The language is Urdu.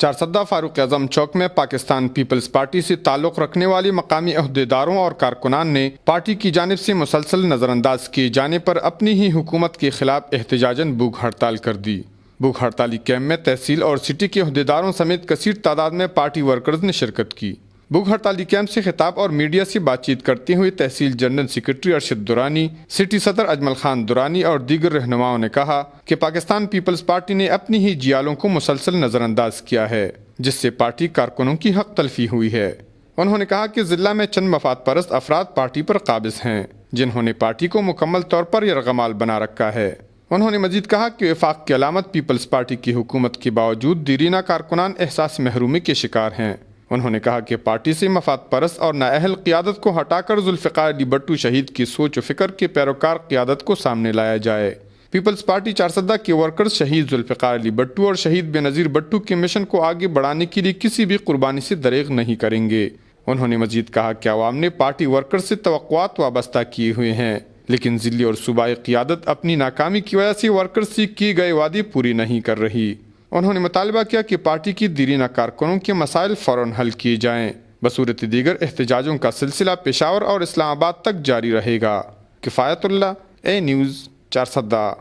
چارسدہ فاروق اعظم چوک میں پاکستان پیپلز پارٹی سے تعلق رکھنے والی مقامی عہدیداروں اور کارکنان نے پارٹی کی جانب سے مسلسل نظر انداز کیے جانے پر اپنی ہی حکومت کے خلاف احتجاجاً بھوک ہڑتال کر دی۔ بھوک ہڑتالی کیمپ میں تحصیل اور سٹی کے عہدیداروں سمیت کثیر تعداد میں پارٹی ورکرز نے شرکت کی۔ بھوک ہڑتالی کیمپ سے خطاب اور میڈیا سے بات چیت کرتے ہوئے تحصیل general secretary Arshad Durrani, city صدر اجمل خان درانی اور دیگر رہنماؤں نے کہا کہ پاکستان پیپلز پارٹی نے اپنی ہی جیالوں کو مسلسل نظر انداز کیا ہے، جس سے پارٹی کارکنوں کی حق تلفی ہوئی ہے۔ انہوں نے کہا کہ ضلع میں چند مفاد پرست افراد پارٹی پر قابض ہیں، جنہوں نے پارٹی کو مکمل طور پر یرغمال بنا رکھا ہے۔ انہوں نے مزید کہا کہ وفاق کی علامت پیپلز پارٹی کی حکومت کے باوجود دیرینہ کارکنان احساس محرومی کے شکار ہیں۔ انہوں نے کہا کہ پارٹی سے مفاد پرست اور نااہل قیادت کو ہٹا کر ذوالفقار علی بھٹو شہید کی سوچ و فکر کے پیروکار قیادت کو سامنے لایا جائے۔ پیپلز پارٹی چارسدہ کے ورکرز شہید ذوالفقار علی بھٹو اور شہید بے نظیر بھٹو کے مشن کو آگے بڑھانے کے لیے کسی بھی قربانی سے دریغ نہیں کریں گے۔ انہوں نے مزید کہا کہ عوام نے پارٹی ورکرز سے توقعات وابستہ کیے ہوئے ہیں، لیکن ضلعی اور صوبائی قیادت اپنی ناکامی کی وجہ سے ورکرز سے کیے گئے وعدے پوری نہیں کر رہی۔ انہوں نے مطالبہ کیا کہ پارٹی کی دیرینہ کارکنوں کے مسائل فوراً حل کیے جائیں۔ بصورت دیگر احتجاجوں کا سلسلہ پشاور اور اسلام آباد تک جاری رہے گا۔ کفایت اللہ، اے نیوز، چارسدہ۔